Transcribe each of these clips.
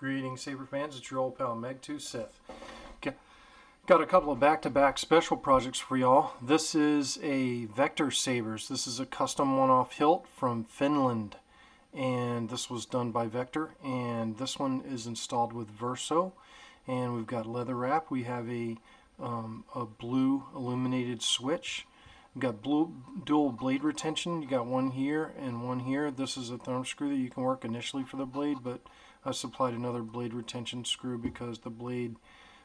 Greetings, Saber fans. It's your old pal Megtooth Sith. Got a couple of back-to-back special projects for y'all. This is a Vektor Sabers. This is a custom one-off hilt from Finland, and this was done by Vektor. And this one is installed with Verso, and we've got leather wrap. We have a blue illuminated switch. We've got dual blade retention. You got one here and one here. This is a thumb screw that you can work initially for the blade, but I supplied another blade retention screw because the blade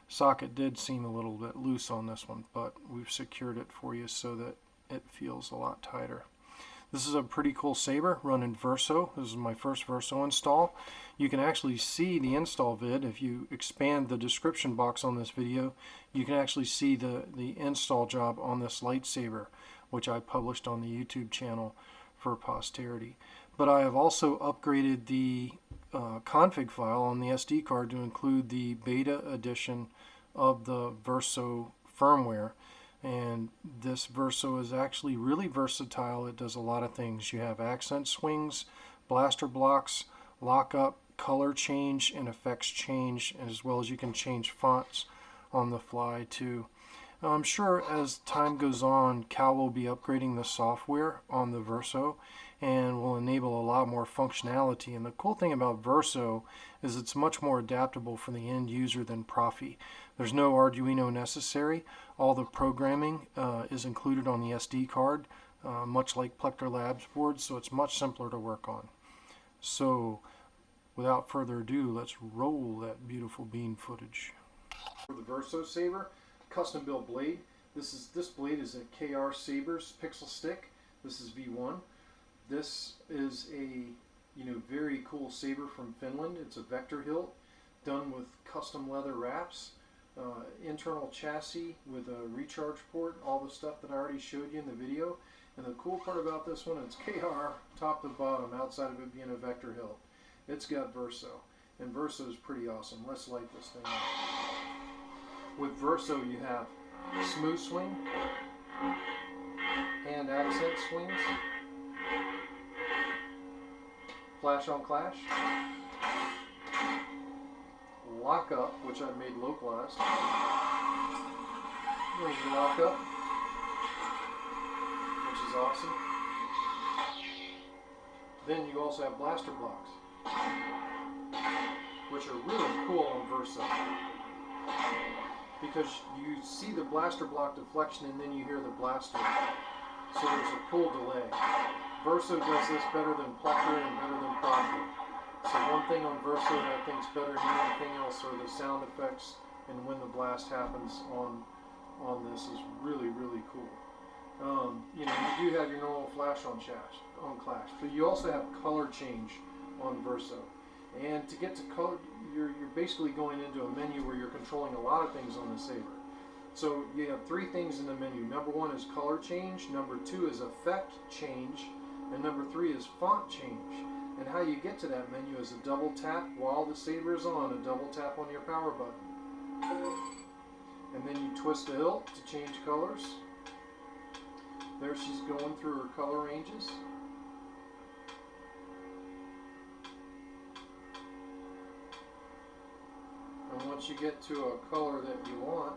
socket did seem a little bit loose on this one, but we've secured it for you so that it feels a lot tighter. This is a pretty cool saber run in Verso. This is my first Verso install. You can actually see the install vid. If you expand the description box on this video, you can actually see the install job on this lightsaber, which I published on the YouTube channel for posterity. But I have also upgraded the config file on the SD card to include the beta edition of the Verso firmware. And this Verso is actually really versatile. It does a lot of things. You have accent swings, blaster blocks, lockup, color change, and effects change, as well as you can change fonts on the fly too. I'm sure as time goes on, Cal will be upgrading the software on the Verso and will enable a lot more functionality. And the cool thing about Verso is it's much more adaptable for the end user than Profi. There's no Arduino necessary. All the programming is included on the SD card, much like Plector Labs boards, so it's much simpler to work on. So without further ado, let's roll that beautiful bean footage. For the Verso Saber, custom built blade. This blade is a KR Sabers pixel stick. This is V1. This is a very cool saber from Finland. It's a Vektor hilt done with custom leather wraps, internal chassis with a recharge port, all the stuff that I already showed you in the video. And the cool part about this one, it's KR top to bottom outside of it being a Vektor hilt. It's got Verso, and Verso is pretty awesome. Let's light this thing up. With Verso you have smooth swing and accent swings, flash on clash, lock up, which I've made localized. There's the lock up, which is awesome. Then you also have blaster blocks, which are really cool on Verso, because you see the blaster block deflection and then you hear the blaster, so there's a pull delay. Verso does this better than Plector and better than Profi. So one thing on Verso that I think is better than anything else are the sound effects, and when the blast happens on this is really, really cool. You do have your normal flash on clash, but you also have color change on Verso. And to get to color, you're basically going into a menu where you're controlling a lot of things on the saber. So you have three things in the menu. Number one is color change, number two is effect change, and number three is font change. And how you get to that menu is a double tap while the saber is on, a double tap on your power button. And then you twist the hilt to change colors. There she's going through her color ranges. And once you get to a color that you want,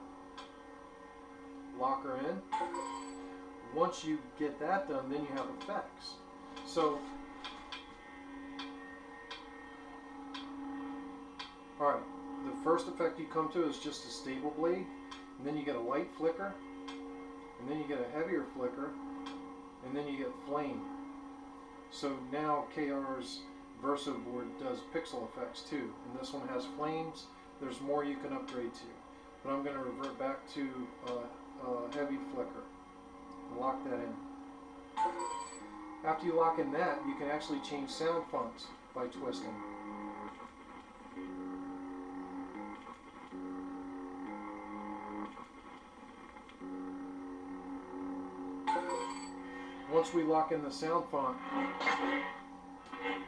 lock her in. Once you get that done, then you have effects. So, alright, the first effect you come to is just a stable blade, and then you get a light flicker, and then you get a heavier flicker, and then you get flame. So now KR's Verso board does pixel effects too, and this one has flames. There's more you can upgrade to, but I'm going to revert back to a heavy flicker and lock that in. After you lock in that, you can actually change sound fonts by twisting. Once we lock in the sound font,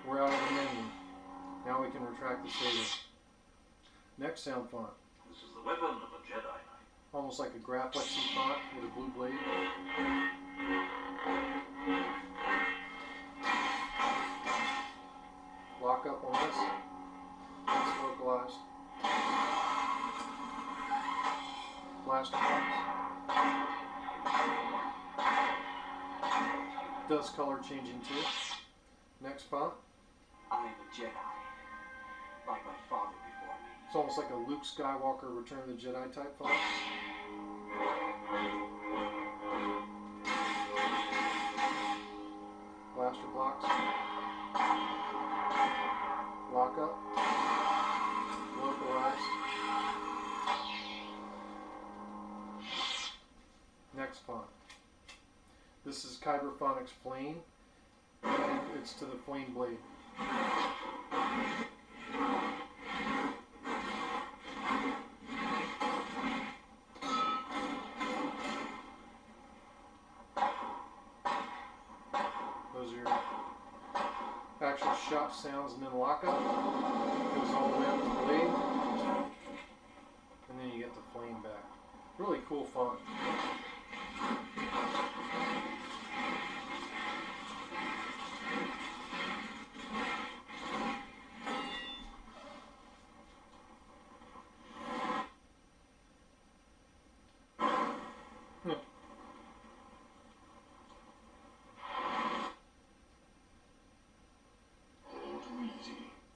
we're out of the menu. Now we can retract the saber. Next sound font. This is the weapon of a Jedi Knight. Almost like a Graplexy font with a blue blade. Lock up on this. Let's localize blaster box. Does color changing too. Next font. I am a Jedi, like my father before me. It's almost like a Luke Skywalker Return of the Jedi type font. Blaster box. Lock up. Localized. Next font. This is Kyberphonics Flame, and it's to the Flame Blade. Those are your actual shot sounds, and then lockup. Goes all the way up to the blade, and then you get the flame back. Really cool font.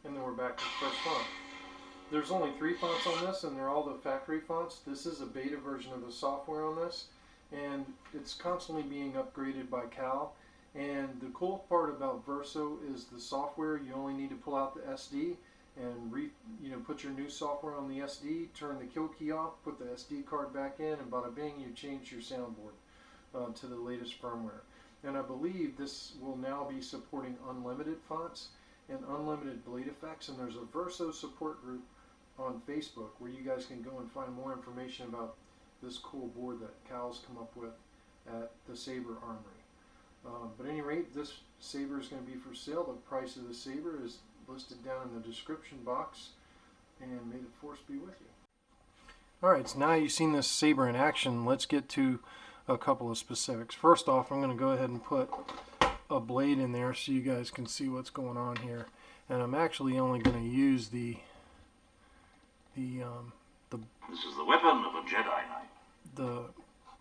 And then we're back to the first font. There's only 3 fonts on this, and they're all the factory fonts. This is a beta version of the software on this, and it's constantly being upgraded by Cal. And the cool part about Verso is the software. You only need to pull out the SD and put your new software on the SD, turn the kill key off, put the SD card back in, and bada bing, you change your soundboard to the latest firmware. And I believe this will now be supporting unlimited fonts and unlimited blade effects, and there's a Verso support group on Facebook where you guys can go and find more information about this cool board that Cal's come up with at the Saber Armory. But at any rate, this Saber is going to be for sale. The price of the Saber is listed down in the description box, and may the force be with you. Alright, so now you've seen this Saber in action, let's get to a couple of specifics. First off, I'm going to go ahead and put a blade in there so you guys can see what's going on here, and I'm actually only going to use the This is the weapon of a Jedi Knight. the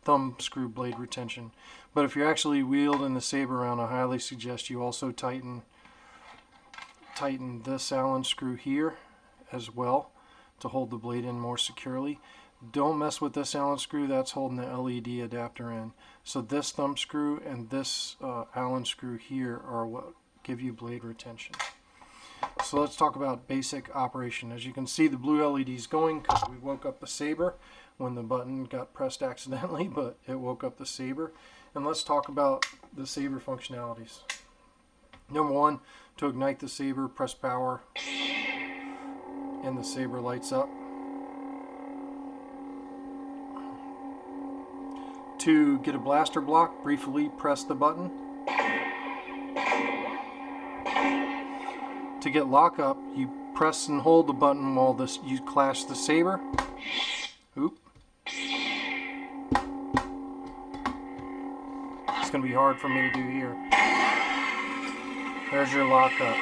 thumb screw blade retention. But if you're actually wielding the Saber around, I highly suggest you also tighten this Allen screw here as well to hold the blade in more securely. Don't mess with this Allen screw, that's holding the LED adapter in. So this thumb screw and this Allen screw here are what give you blade retention. So let's talk about basic operation. As you can see, the blue LED is going because we woke up the Saber when the button got pressed accidentally, but it woke up the Saber. And let's talk about the Saber functionalities. Number 1, to ignite the Saber, press power and the Saber lights up. To get a blaster block, briefly press the button. To get lockup, you press and hold the button while you clash the Saber. Oop. It's going to be hard for me to do here. There's your lockup.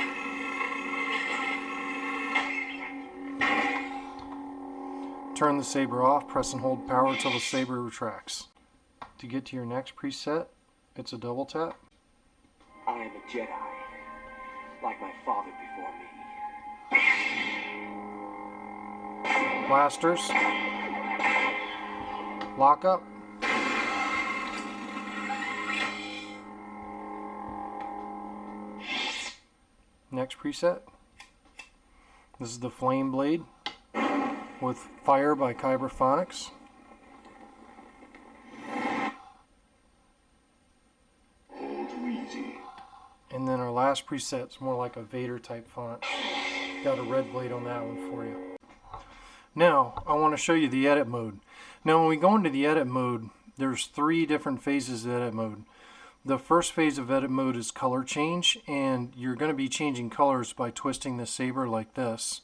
Turn the Saber off, press and hold power until the Saber retracts. To get to your next preset, it's a double tap. I am a Jedi, like my father before me. Blasters. Lockup. Next preset. This is the Flame Blade with Fire by Kyberphonics. And then our last preset's more like a Vader type font. Got a red blade on that one for you. Now, I want to show you the edit mode. Now, when we go into the edit mode, there's 3 different phases of edit mode. The first phase of edit mode is color change, and you're going to be changing colors by twisting the Saber like this.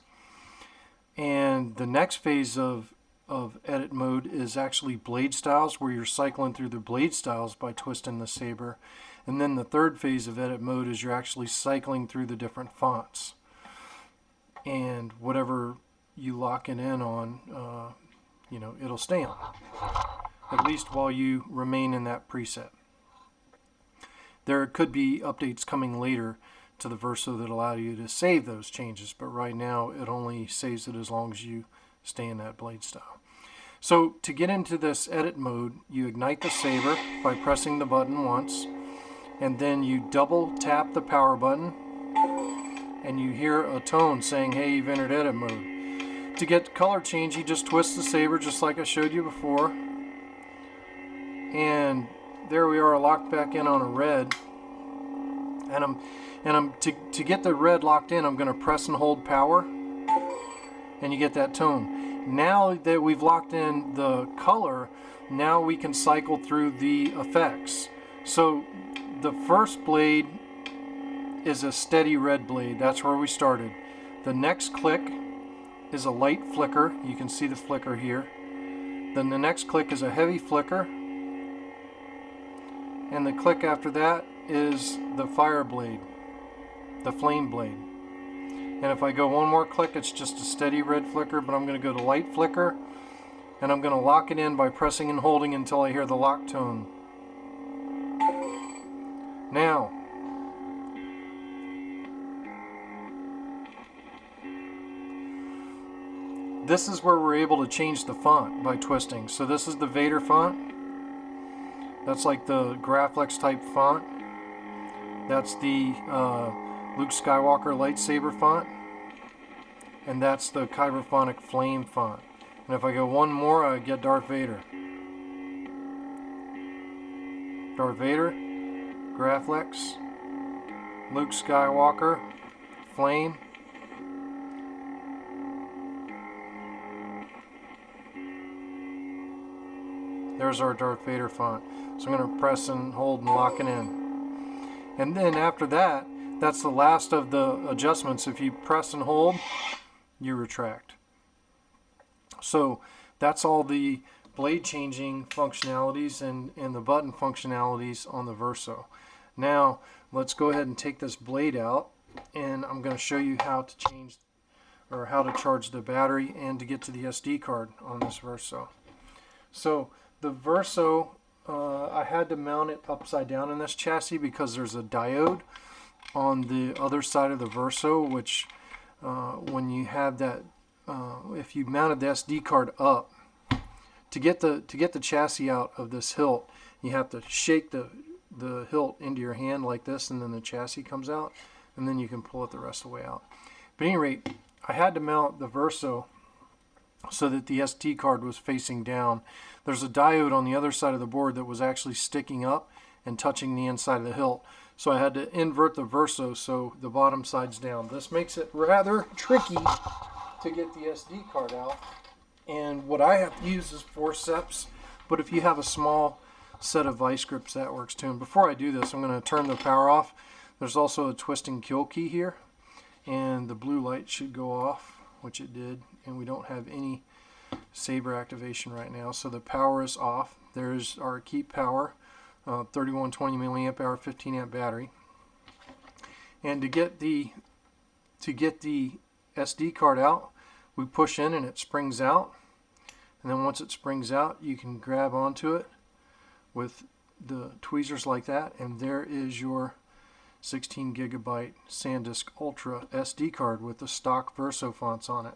And the next phase of edit mode is actually blade styles, where you're cycling through the blade styles by twisting the Saber. And then the third phase of edit mode is you're actually cycling through the different fonts. And whatever you lock it in on, you know, it'll stay on, at least while you remain in that preset. There could be updates coming later to the Verso that allow you to save those changes, but right now it only saves it as long as you stay in that blade style. So to get into this edit mode, you ignite the saber by pressing the button once, and then you double tap the power button, and you hear a tone saying, hey, you've entered edit mode. To get color change, you just twist the saber just like I showed you before, and there we are, locked back in on a red. And to get the red locked in, I'm going to press and hold power, and you get that tone. Now that we've locked in the color, now we can cycle through the effects. So the first blade is a steady red blade. That's where we started. The next click is a light flicker. You can see the flicker here. Then the next click is a heavy flicker. And the click after that is the fire blade, the flame blade. And if I go one more click, it's just a steady red flicker, but I'm going to go to light flicker, and I'm going to lock it in by pressing and holding until I hear the lock tone. Now, this is where we're able to change the font by twisting. So this is the Vader font. That's like the Graphics type font. That's the Luke Skywalker lightsaber font. And that's the Kyberphonic flame font. And if I go one more, I get Darth Vader. Darth Vader, Graphics, Luke Skywalker, flame. There's our Darth Vader font. So I'm going to press and hold and lock it in. And then after that, that's the last of the adjustments. If you press and hold, you retract. So that's all the blade changing functionalities and the button functionalities on the Verso. Now let's go ahead and take this blade out, and I'm going to show you how to change or how to charge the battery and to get to the SD card on this Verso. So the Verso, I had to mount it upside down in this chassis because there's a diode on the other side of the Verso, which when you have that, if you mounted the SD card up, to get the chassis out of this hilt, you have to shake the hilt into your hand like this, and then the chassis comes out, and then you can pull it the rest of the way out. But at any rate, I had to mount the Verso so that the SD card was facing down. There's a diode on the other side of the board that was actually sticking up and touching the inside of the hilt. So I had to invert the Verso so the bottom side's down. This makes it rather tricky to get the SD card out. And what I have to use is forceps, but if you have a small set of vice grips, that works too. And before I do this, I'm going to turn the power off. There's also a twisting kill key here, and the blue light should go off, which it did, and we don't have any saber activation right now, so the power is off. There's our keep power, 3120 milliamp hour 15 amp battery. And to get the SD card out, we push in and it springs out, and then once it springs out, you can grab onto it with the tweezers like that, and there is your 16 gigabyte SanDisk Ultra SD card with the stock Verso fonts on it.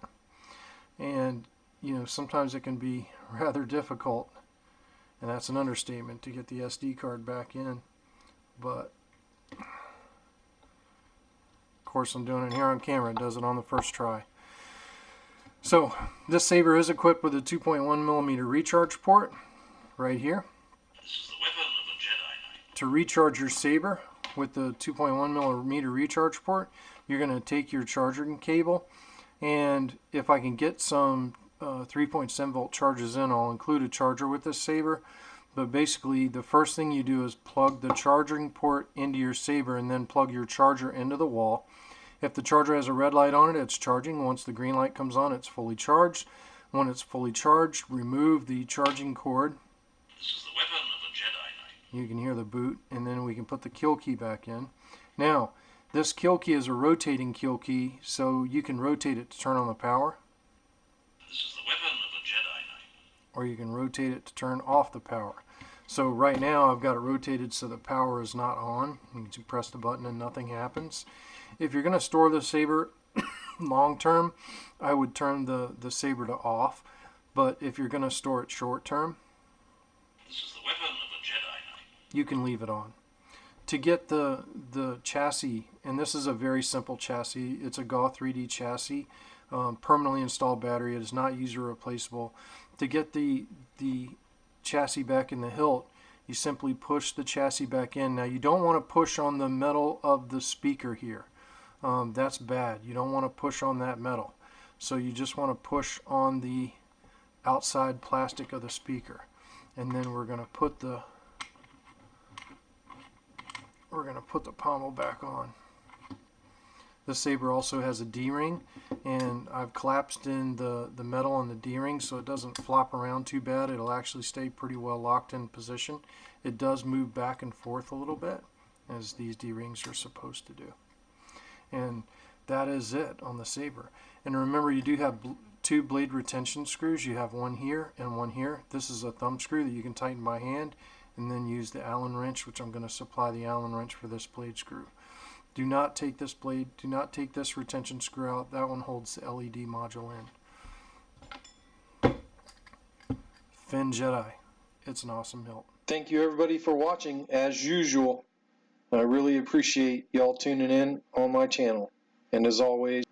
And you know, sometimes it can be rather difficult, and that's an understatement, to get the SD card back in, but of course I'm doing it here on camera. It does it on the first try. So this saber is equipped with a 2.1 millimeter recharge port right here. This is the weapon of a Jedi Knight. To recharge your saber with the 2.1 millimeter recharge port, you're going to take your charging cable, and if I can get some 3.7 volt charges in, I'll include a charger with this saber. But basically the first thing you do is plug the charging port into your saber and then plug your charger into the wall. If the charger has a red light on it, it's charging. Once the green light comes on, it's fully charged. When it's fully charged, remove the charging cord. This is the weapon of a Jedi Knight. You can hear the boot, and then we can put the kill key back in. Now, this kill key is a rotating kill key, so you can rotate it to turn on the power. This is the weapon of a Jedi Knight. or you can rotate it to turn off the power. So right now I've got it rotated so the power is not on. You can press the button and nothing happens. If you're going to store the saber long term, I would turn the saber to off. But if you're going to store it short term, This is the weapon of a Jedi Knight. you can leave it on. To get the chassis, and this is a very simple chassis, it's a GAW 3D chassis, permanently installed battery. It is not user replaceable. To get the chassis back in the hilt, you simply push the chassis back in. Now you don't want to push on the metal of the speaker here. That's bad. You don't want to push on that metal. So you just want to push on the outside plastic of the speaker. And then we're going to put the pommel back on. The saber also has a D-ring, and I've collapsed in the metal on the D-ring so it doesn't flop around too bad. It'll actually stay pretty well locked in position. It does move back and forth a little bit, as these D-rings are supposed to do. And that is it on the saber. And remember, you do have two blade retention screws. You have one here and one here. This is a thumb screw that you can tighten by hand, and then use the Allen wrench, which I'm going to supply the Allen wrench for this blade screw. Do not take this blade, do not take this retention screw out. That one holds the LED module in. FinJedi. It's an awesome hilt. Thank you everybody for watching as usual. I really appreciate y'all tuning in on my channel. And as always,